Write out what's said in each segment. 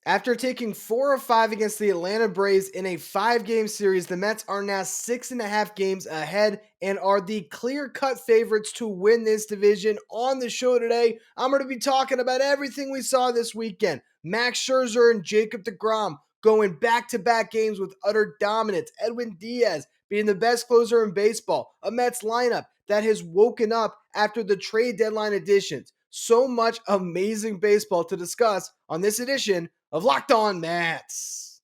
After taking 4 of 5 against the Atlanta Braves in a 5-game series, the Mets are now 6.5 games ahead and are the clear-cut favorites to win this division. On the show today, I'm going to be talking about everything we saw this weekend. Max Scherzer and Jacob DeGrom going back-to-back games with utter dominance. Edwin Diaz being the best closer in baseball. A Mets lineup that has woken up after the trade deadline additions. So much amazing baseball to discuss on this edition of Locked On Mets.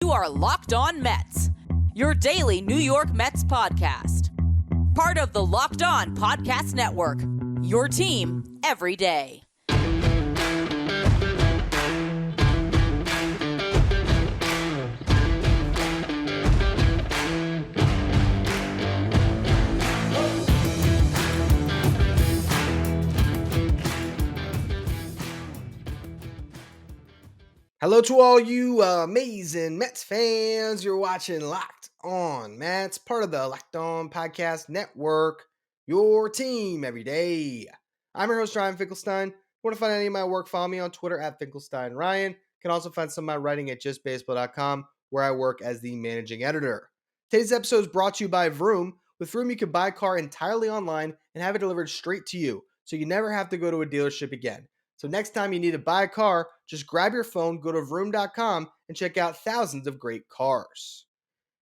You are Locked On Mets, your daily New York Mets podcast. Part of the Locked On Podcast Network, your team every day. Hello to all you amazing Mets fans. You're watching Locked On Mets, part of the Locked On Podcast Network, your team every day. I'm your host, Ryan Finkelstein. If you want to find any of my work, follow me on Twitter at Finkelstein Ryan. You can also find some of my writing at justbaseball.com, where I work as the managing editor. Today's episode is brought to you by Vroom. With Vroom, you can buy a car entirely online and have it delivered straight to you, so you never have to go to a dealership again. So next time you need to buy a car, just grab your phone, go to vroom.com, and check out thousands of great cars.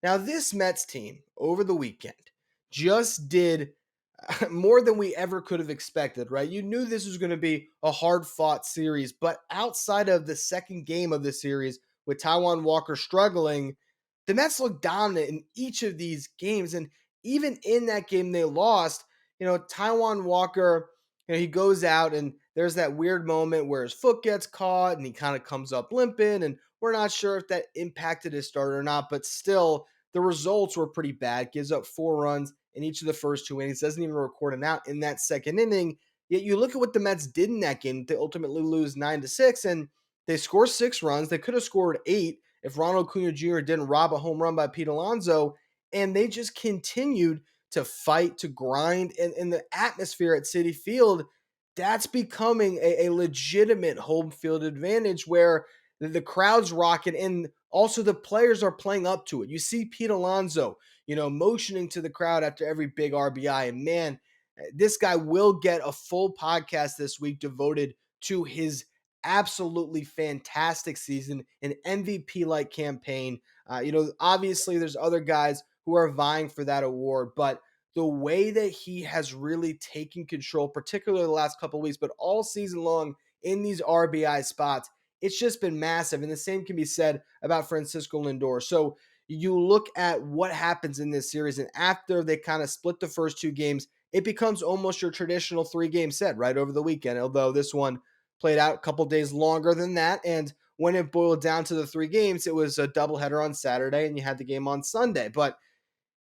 Now, this Mets team over the weekend just did more than we ever could have expected, right? You knew this was going to be a hard-fought series, but outside of the second game of the series with Taijuan Walker struggling, the Mets looked dominant in each of these games. And even in that game they lost, Taijuan Walker, he goes out and there's that weird moment where his foot gets caught and he kind of comes up limping. And we're not sure if that impacted his start or not, but still, the results were pretty bad. Gives up 4 runs in each of the first 2 innings, doesn't even record an out in that second inning. Yet you look at what the Mets did in that game. They ultimately lose 9-6, and they score 6 runs. They could have scored 8 if Ronald Acuna Jr. didn't rob a home run by Pete Alonso. And they just continued to fight, to grind. And in the atmosphere at Citi Field, that's becoming a legitimate home field advantage where the crowd's rocking and also the players are playing up to it. You see Pete Alonso, motioning to the crowd after every big RBI. And man, this guy will get a full podcast this week devoted to his absolutely fantastic season, an MVP-like campaign. Obviously there's other guys who are vying for that award, but the way that he has really taken control, particularly the last couple of weeks, but all season long in these RBI spots, it's just been massive. And the same can be said about Francisco Lindor. So you look at what happens in this series, and after they kind of split the first 2 games, it becomes almost your traditional 3-game set right over the weekend, although this one played out a couple days longer than that. And when it boiled down to the 3 games, it was a doubleheader on Saturday and you had the game on Sunday. But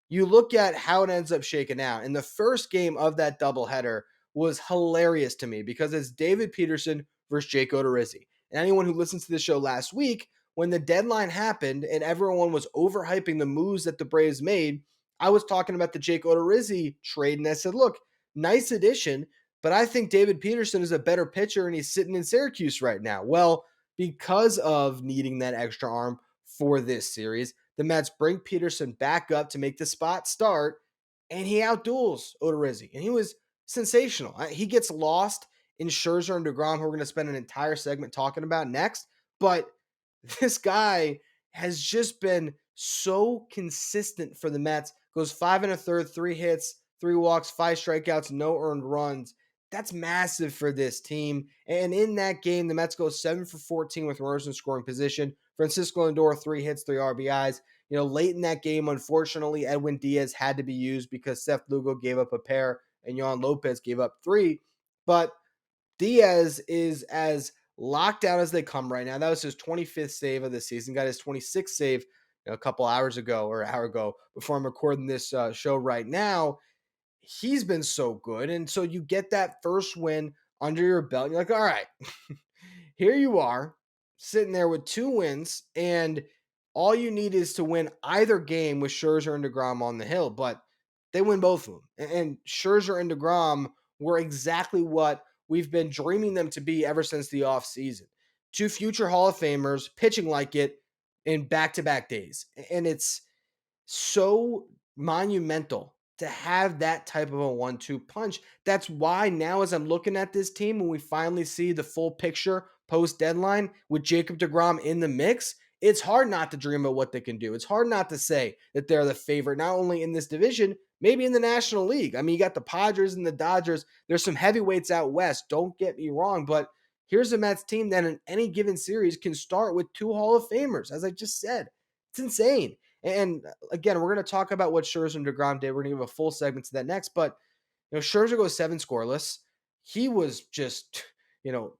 you look at how it ends up shaking out. And the first game of that doubleheader was hilarious to me because it's David Peterson versus Jake Odorizzi. And anyone who listens to this show last week, when the deadline happened and everyone was overhyping the moves that the Braves made, I was talking about the Jake Odorizzi trade, and I said, look, nice addition, but I think David Peterson is a better pitcher and he's sitting in Syracuse right now. Well, because of needing that extra arm for this series, the Mets bring Peterson back up to make the spot start, and he outduels Odorizzi, and he was sensational. He gets lost in Scherzer and DeGrom, who we're going to spend an entire segment talking about next, but this guy has just been so consistent for the Mets. Goes 5 1/3, 3 hits, 3 walks, 5 strikeouts, no earned runs. That's massive for this team. And in that game, the Mets go 7 for 14 with runners in scoring position. Francisco Lindor, 3 hits, 3 RBIs. Late in that game, unfortunately, Edwin Diaz had to be used because Seth Lugo gave up a pair and Yohan Lopez gave up 3. But Diaz is as locked down as they come right now. That was his 25th save of the season. Got his 26th save a couple hours ago or an hour ago before I'm recording this show right now. He's been so good. And so you get that first win under your belt. You're like, all right, here you are sitting there with 2 wins, and all you need is to win either game with Scherzer and DeGrom on the hill. But they win both of them. And Scherzer and DeGrom were exactly what we've been dreaming them to be ever since the offseason. two future Hall of Famers pitching like it in back-to-back days. And it's so monumental to have that type of a 1-2 punch. That's why now, as I'm looking at this team, when we finally see the full picture post deadline with Jacob DeGrom in the mix, it's hard not to dream of what they can do. It's hard not to say that they're the favorite, not only in this division, maybe in the National League. I mean, you got the Padres and the Dodgers. There's some heavyweights out west. Don't get me wrong, but here's a Mets team that in any given series can start with two Hall of Famers, as I just said. It's insane. And again, we're going to talk about what Scherzer and DeGrom did. We're going to give a full segment to that next. But, Scherzer goes 7 scoreless. He was just,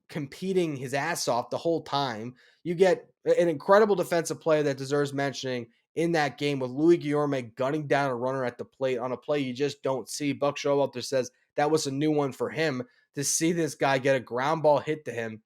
competing his ass off the whole time. You get an incredible defensive play that deserves mentioning in that game with Louis Guillorme gunning down a runner at the plate on a play you just don't see. Buck Showalter says that was a new one for him to see this guy get a ground ball hit to him.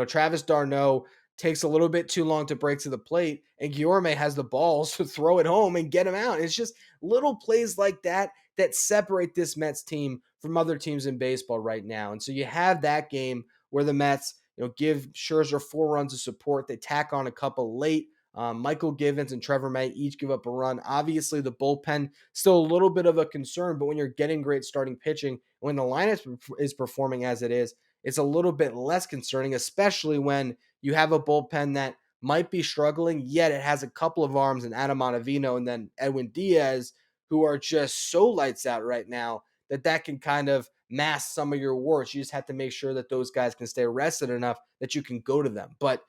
Travis d'Arnaud takes a little bit too long to break to the plate, and Guillorme has the balls to throw it home and get him out. It's just little plays like that that separate this Mets team from other teams in baseball right now. And so you have that game where the Mets, give Scherzer 4 runs of support. They tack on a couple late. Michael Givens and Trevor May each give up a run. Obviously, the bullpen still a little bit of a concern, but when you're getting great starting pitching, when the lineup is performing as it is, it's a little bit less concerning, especially when you have a bullpen that might be struggling, yet it has a couple of arms in Adam Ottavino and then Edwin Diaz, who are just so lights out right now that can kind of mask some of your warts. You just have to make sure that those guys can stay rested enough that you can go to them. But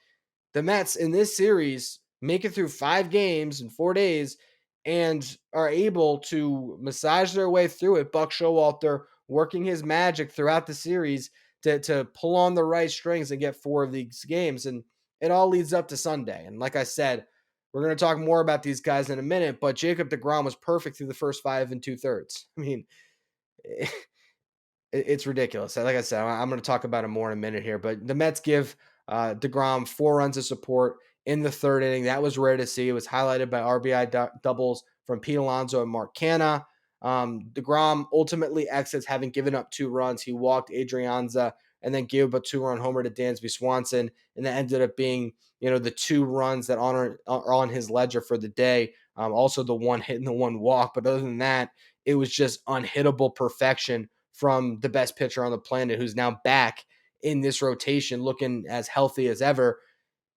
the Mets in this series make it through 5 games in 4 days and are able to massage their way through it. Buck Showalter working his magic throughout the series to pull on the right strings and get 4 of these games. And it all leads up to Sunday. And like I said, we're going to talk more about these guys in a minute, but Jacob DeGrom was perfect through the first 5 2/3. I mean, it's ridiculous. Like I said, I'm going to talk about it more in a minute here, but the Mets give DeGrom 4 runs of support in the 3rd inning. That was rare to see. It was highlighted by RBI doubles from Pete Alonso and Mark Canha. DeGrom ultimately exits having given up 2 runs. He walked Adrianza and then gave up a 2-run homer to Dansby Swanson, and that ended up being the 2 runs that are on his ledger for the day. Also the 1 hit and the 1 walk, but other than that, it was just unhittable perfection from the best pitcher on the planet, who's now back in this rotation looking as healthy as ever.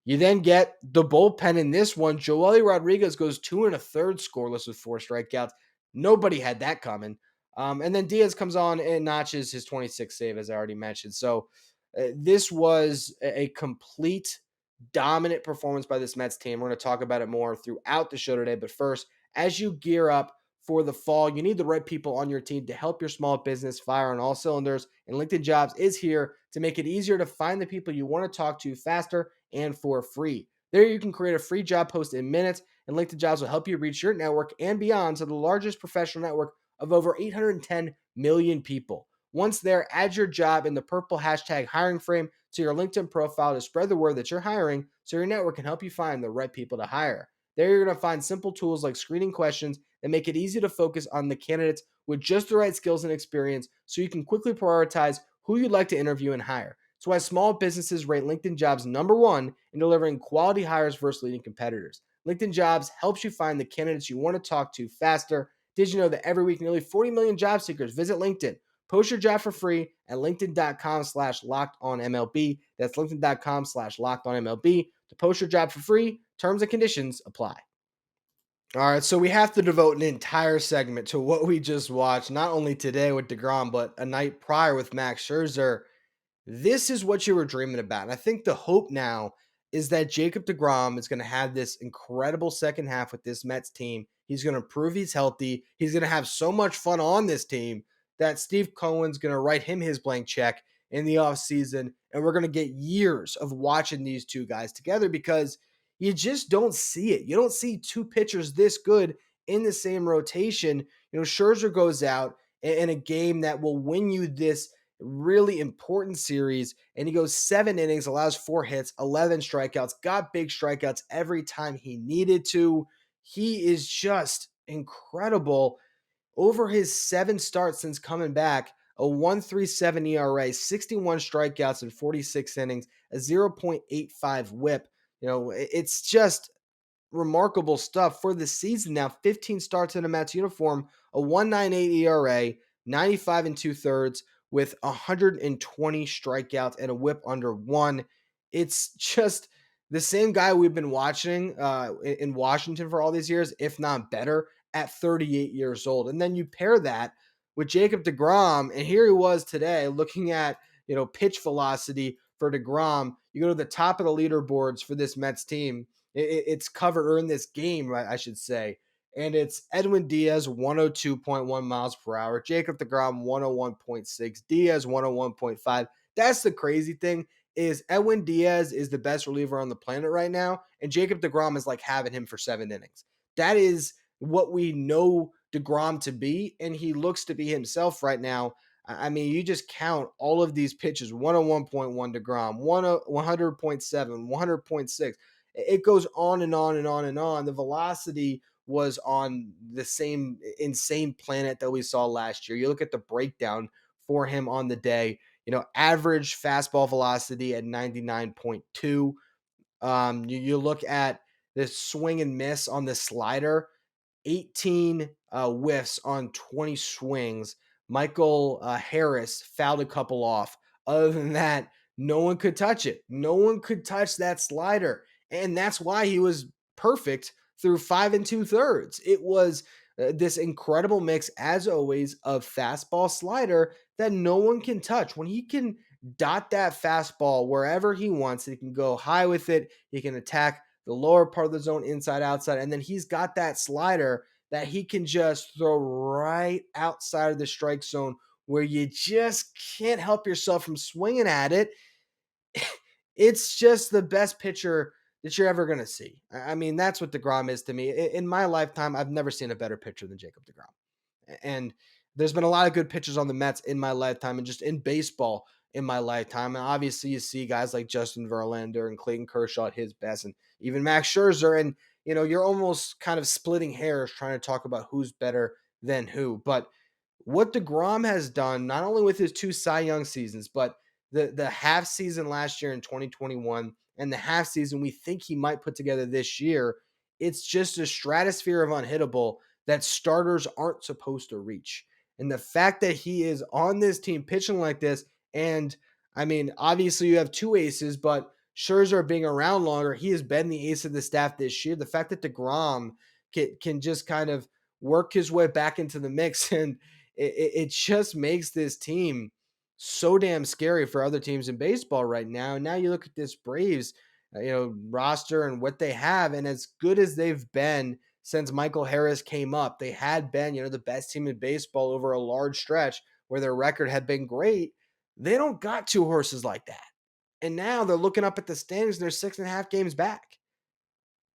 You then get the bullpen in this one. Joely Rodriguez goes 2 1/3 scoreless with 4 strikeouts. Nobody had that coming. And then Diaz comes on and notches his 26th save, as I already mentioned. So this was a complete dominant performance by this Mets team. We're going to talk about it more throughout the show today. But first, as you gear up for the fall, you need the right people on your team to help your small business fire on all cylinders. And LinkedIn Jobs is here to make it easier to find the people you want to talk to faster and for free. There you can create a free job post in minutes, and LinkedIn Jobs will help you reach your network and beyond to the largest professional network of over 810 million people. Once there, add your job in the purple hashtag hiring frame to your LinkedIn profile to spread the word that you're hiring so your network can help you find the right people to hire. There you're going to find simple tools like screening questions that make it easy to focus on the candidates with just the right skills and experience so you can quickly prioritize who you'd like to interview and hire. It's why small businesses rate LinkedIn Jobs #1 in delivering quality hires versus leading competitors. LinkedIn Jobs helps you find the candidates you want to talk to faster. Did you know that every week nearly 40 million job seekers visit LinkedIn? Post your job for free at linkedin.com/lockedonmlb. That's linkedin.com/lockedonmlb to post your job for free. Terms and conditions apply. All right, so we have to devote an entire segment to what we just watched, not only today with DeGrom, but a night prior with Max Scherzer. This is what you were dreaming about. And I think the hope now is that Jacob DeGrom is going to have this incredible second half with this Mets team. He's going to prove he's healthy. He's going to have so much fun on this team that Steve Cohen's going to write him his blank check in the offseason. And we're going to get years of watching these two guys together because you just don't see it. You don't see two pitchers this good in the same rotation. Scherzer goes out in a game that will win you this really important series, and he goes 7 innings, allows 4 hits, 11 strikeouts, got big strikeouts every time he needed to. He is just incredible. Over his 7 starts since coming back, a 1.37 ERA, 61 strikeouts in 46 innings, a 0.85 whip. It's just remarkable stuff for the season now. 15 starts in a Mets uniform, a 1.98 ERA, 95 and two thirds with 120 strikeouts and a whip under one. It's just the same guy we've been watching in Washington for all these years, if not better, at 38 years old. And then you pair that with Jacob DeGrom, and here he was today looking at pitch velocity for DeGrom. You go to the top of the leaderboards for this Mets team. It's covered, or in this game, I should say. And it's Edwin Diaz, 102.1 miles per hour. Jacob DeGrom, 101.6. Diaz, 101.5. That's the crazy thing, is Edwin Diaz is the best reliever on the planet right now, and Jacob DeGrom is like having him for 7 innings. That is what we know DeGrom to be, and he looks to be himself right now. I mean, you just count all of these pitches: 101.1 DeGrom, 100.7, 100.6. It goes on and on and on and on. The velocity was on the same insane planet that we saw last year. You look at the breakdown for him on the day, average fastball velocity at 99.2. You look at this swing and miss on the slider, 18 whiffs on 20 swings. Michael Harris fouled a couple off. Other than that, no one could touch it. No one could touch that slider. And that's why he was perfect through 5 2/3. It was this incredible mix, as always, of fastball slider that no one can touch. When he can dot that fastball wherever he wants, he can go high with it. He can attack the lower part of the zone, inside, outside. And then he's got that slider that he can just throw right outside of the strike zone where you just can't help yourself from swinging at it. It's just the best pitcher that you're ever going to see. I mean, that's what DeGrom is to me. In my lifetime, I've never seen a better pitcher than Jacob DeGrom. And there's been a lot of good pitchers on the Mets in my lifetime and just in baseball in my lifetime. And obviously, you see guys like Justin Verlander and Clayton Kershaw at his best, and even Max Scherzer. And, you're almost kind of splitting hairs trying to talk about who's better than who. But what DeGrom has done, not only with his two Cy Young seasons, but the half season last year in 2021 and the half season we think he might put together this year, it's just a stratosphere of unhittable that starters aren't supposed to reach. And the fact that he is on this team pitching like this, and I mean, obviously you have two aces, but Scherzer being around longer, he has been the ace of the staff this year. The fact that DeGrom can just kind of work his way back into the mix, and it just makes this team so damn scary for other teams in baseball right now. And now you look at this Braves, roster and what they have, and as good as they've been since Michael Harris came up, they had been, the best team in baseball over a large stretch where their record had been great. They don't got two horses like that. And now they're looking up at the standings and they're 6.5 games back.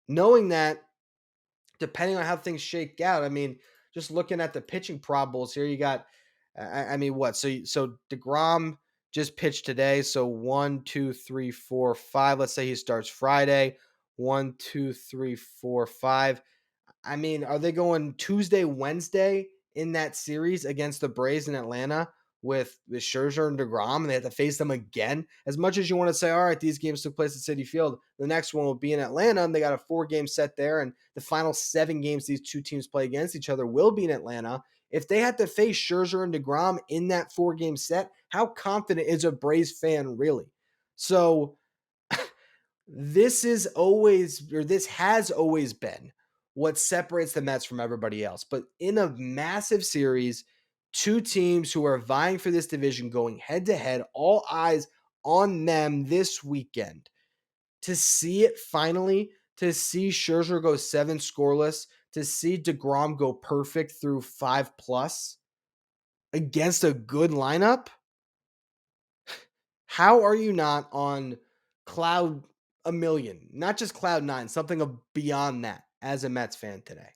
Knowing that, depending on how things shake out, I mean, just looking at the pitching probables here, you got, I mean, what? So DeGrom just pitched today. So 1, 2, 3, 4, 5. Let's say he starts Friday. 1, 2, 3, 4, 5. I mean, are they going Tuesday, Wednesday in that series against the Braves in Atlanta with Scherzer and DeGrom, and they have to face them again? As much as you want to say, all right, these games took place at Citi Field, the next one will be in Atlanta, and they got a 4-game set there, and the final 7 games these two teams play against each other will be in Atlanta. If they had to face Scherzer and DeGrom in that 4-game set, how confident is a Braves fan really? So this has always been what separates the Mets from everybody else. But in a massive series, two teams who are vying for this division going head to head, all eyes on them this weekend. To see it finally, to see Scherzer go 7 scoreless, to see DeGrom go perfect through 5+ against a good lineup. How are you not on cloud a million? Not just cloud 9, something beyond that as a Mets fan today.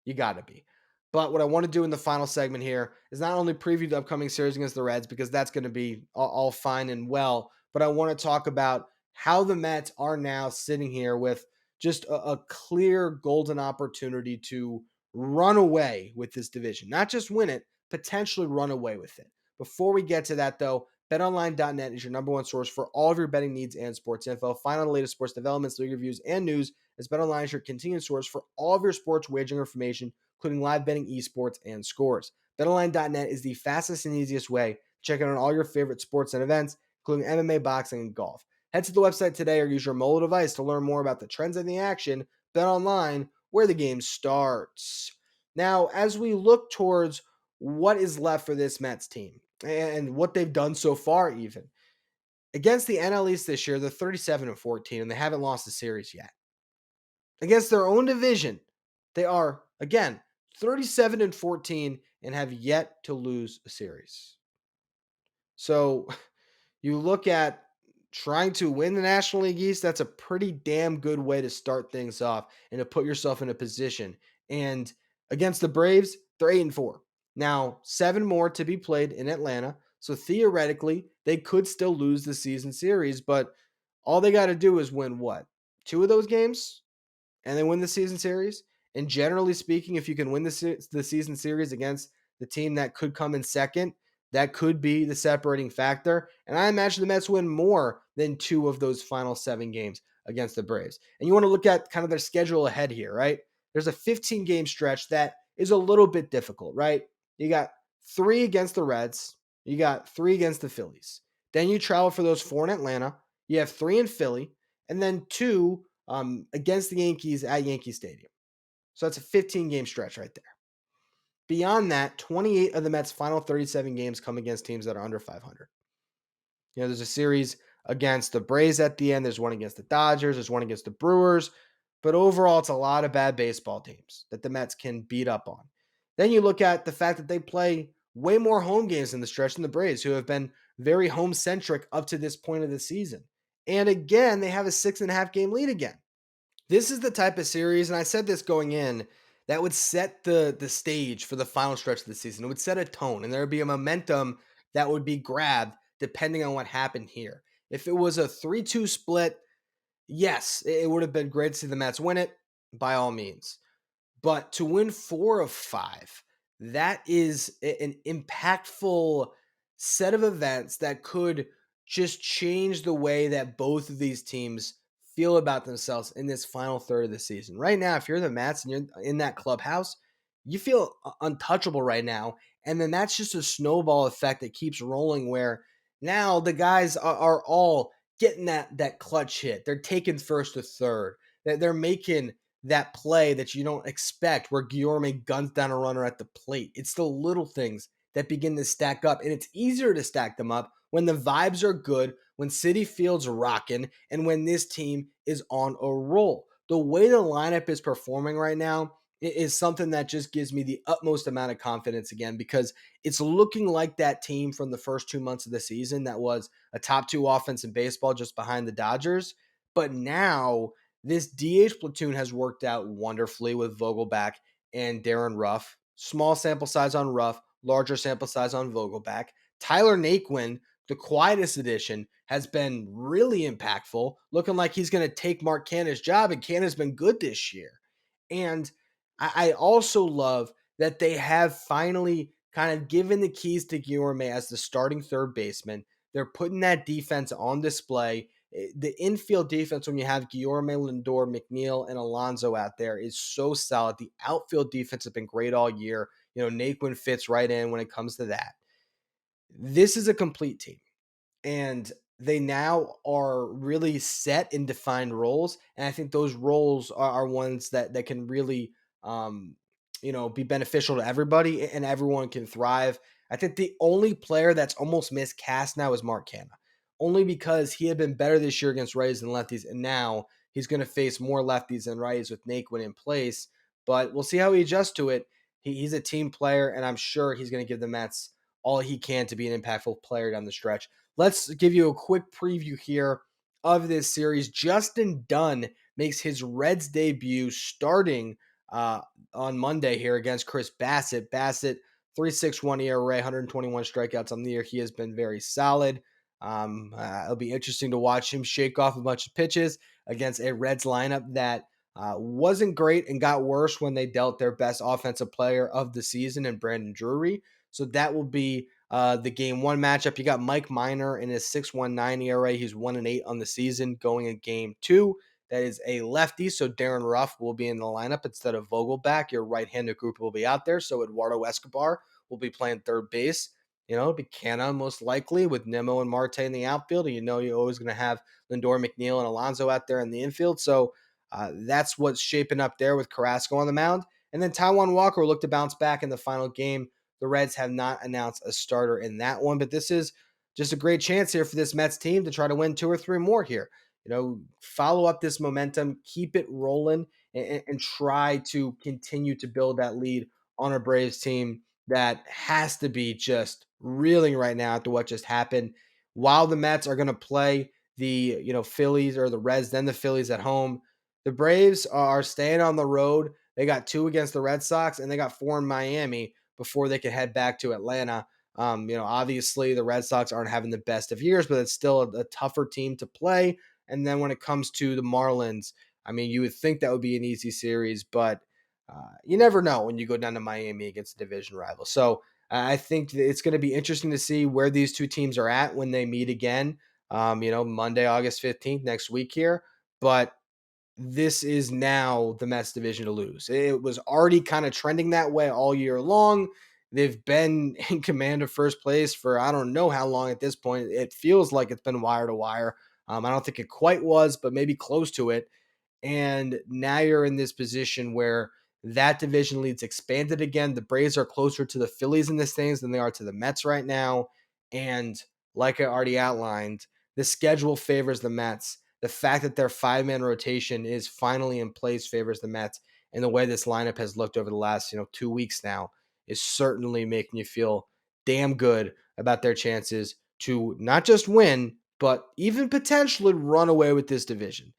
You got to be. But what I want to do in the final segment here is not only preview the upcoming series against the Reds, because that's going to be all fine and well, but I want to talk about how the Mets are now sitting here with just a clear golden opportunity to run away with this division. Not just win it, potentially run away with it. Before we get to that, though, BetOnline.net is your number one source for all of your betting needs and sports info. Find out the latest sports developments, league reviews, and news, as BetOnline is your continued source for all of your sports wagering information, including live betting, esports, and scores. BetOnline.net is the fastest and easiest way to check in on all your favorite sports and events, including MMA, boxing, and golf. Head to the website today or use your mobile device to learn more about the trends in the action. BetOnline, where the game starts. Now, as we look towards what is left for this Mets team and what they've done so far, even against the NL East this year, they're 37-14, and they haven't lost a series yet. Against their own division, they are, again, 37-14 and have yet to lose a series. So you look at trying to win the National League East, that's a pretty damn good way to start things off and to put yourself in a position. And against the Braves, they're 8-4. Now, 7 more to be played in Atlanta. So theoretically, they could still lose the season series, but all they got to do is win what? 2 of those games? And they win the season series. And generally speaking, if you can win the season series against the team that could come in second, that could be the separating factor. And I imagine the Mets win more than 2 of those final 7 games against the Braves. And you want to look at kind of their schedule ahead here, right? There's a 15-game stretch that is a little bit difficult, right? You got 3 against the Reds. You got 3 against the Phillies. Then you travel for those 4 in Atlanta. You have 3 in Philly. And then 2 against the Yankees at Yankee Stadium. So that's a 15-game stretch right there. Beyond that, 28 of the Mets' final 37 games come against teams that are under 500. There's a series against the Braves at the end. There's one against the Dodgers. There's one against the Brewers. But overall, it's a lot of bad baseball teams that the Mets can beat up on. Then you look at the fact that they play way more home games in the stretch than the Braves, who have been very home-centric up to this point of the season. And again, they have a 6.5-game lead again. This is the type of series, and I said this going in, that would set the stage for the final stretch of the season. It would set a tone, and there would be a momentum that would be grabbed depending on what happened here. If it was a 3-2 split, yes, it would have been great to see the Mets win it, by all means. But to win 4 of 5, that is an impactful set of events that could just change the way that both of these teams feel about themselves in this final third of the season. Right now, if you're the Mets and you're in that clubhouse, you feel untouchable right now. And then that's just a snowball effect that keeps rolling where now the guys are all getting that clutch hit. They're taking first to third. They're making that play that you don't expect where Guillorme guns down a runner at the plate. It's the little things that begin to stack up, and it's easier to stack them up when the vibes are good, when Citi Field's rocking, and when this team is on a roll. The way the lineup is performing right now is something that just gives me the utmost amount of confidence again, because it's looking like that team from the first 2 months of the season that was a top 2 offense in baseball just behind the Dodgers. But now this DH platoon has worked out wonderfully with Vogelback and Darren Ruff. Small sample size on Ruff, larger sample size on Vogelback. Tyler Naquin, the quietest addition, has been really impactful, looking like he's going to take Mark Canha's job, and Canha's been good this year. And I also love that they have finally kind of given the keys to Guillorme as the starting third baseman. They're putting that defense on display. The infield defense, when you have Guillorme, Lindor, McNeil, and Alonso out there, is so solid. The outfield defense has been great all year. Naquin fits right in when it comes to that. This is a complete team, and they now are really set in defined roles. And I think those roles are ones that can really, be beneficial to everybody, and everyone can thrive. I think the only player that's almost miscast now is Mark Canha, only because he had been better this year against righties and lefties, and now he's going to face more lefties than righties with Naquin in place. But we'll see how he adjusts to it. He's a team player, and I'm sure he's going to give the Mets all he can to be an impactful player down the stretch. Let's give you a quick preview here of this series. Justin Dunn makes his Reds debut starting on Monday here against Chris Bassett. Bassett, 3.61 ERA, 121 strikeouts on the year. He has been very solid. It'll be interesting to watch him shake off a bunch of pitches against a Reds lineup that wasn't great and got worse when they dealt their best offensive player of the season in Brandon Drury. So that will be The game one matchup, you got Mike Minor in his 6.19 ERA. He's 1-8 on the season going in game two. That is a lefty, so Darren Ruff will be in the lineup instead of Vogelback. Your right-handed group will be out there, so Eduardo Escobar will be playing third base. It'll be Canna most likely with Nemo and Marte in the outfield. And you're always going to have Lindor, McNeil, and Alonso out there in the infield. So that's what's shaping up there with Carrasco on the mound. And then Taijuan Walker looked to bounce back in the final game. The Reds have not announced a starter in that one, but this is just a great chance here for this Mets team to try to win 2 or 3 more here. Follow up this momentum, keep it rolling, and try to continue to build that lead on a Braves team that has to be just reeling right now after what just happened. While the Mets are going to play the Phillies or the Reds, then the Phillies at home, the Braves are staying on the road. They got 2 against the Red Sox and they got 4 in Miami before they can head back to Atlanta. Obviously the Red Sox aren't having the best of years, but it's still a tougher team to play. And then when it comes to the Marlins, I mean, you would think that would be an easy series, but you never know when you go down to Miami against a division rival. So I think it's going to be interesting to see where these two teams are at when they meet again. Monday, August 15th, next week here. But this is now the Mets division to lose. It was already kind of trending that way all year long. They've been in command of first place for I don't know how long at this point. It feels like it's been wire to wire. I don't think it quite was, but maybe close to it. And now you're in this position where that division lead's expanded again. The Braves are closer to the Phillies in this things than they are to the Mets right now. And like I already outlined, the schedule favors the Mets. The fact that their 5-man rotation is finally in place favors the Mets. And the way this lineup has looked over the last, 2 weeks now is certainly making you feel damn good about their chances to not just win, but even potentially run away with this division.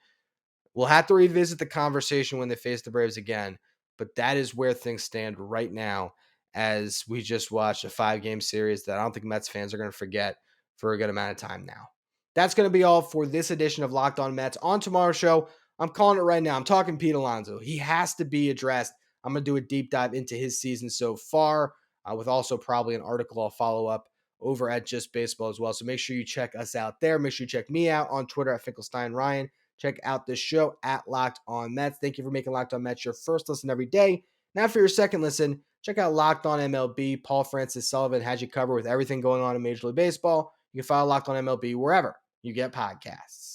We'll have to revisit the conversation when they face the Braves again, but that is where things stand right now as we just watched a 5-game series that I don't think Mets fans are going to forget for a good amount of time now. That's going to be all for this edition of Locked On Mets. On tomorrow's show, I'm calling it right now. I'm talking Pete Alonso. He has to be addressed. I'm going to do a deep dive into his season so far, with also probably an article I'll follow up over at Just Baseball as well. So make sure you check us out there. Make sure you check me out on Twitter at Finkelstein Ryan. Check out this show at Locked On Mets. Thank you for making Locked On Mets your first listen every day. Now for your second listen, check out Locked On MLB. Paul Francis Sullivan has you covered with everything going on in Major League Baseball. You can follow Locked On MLB wherever you get podcasts.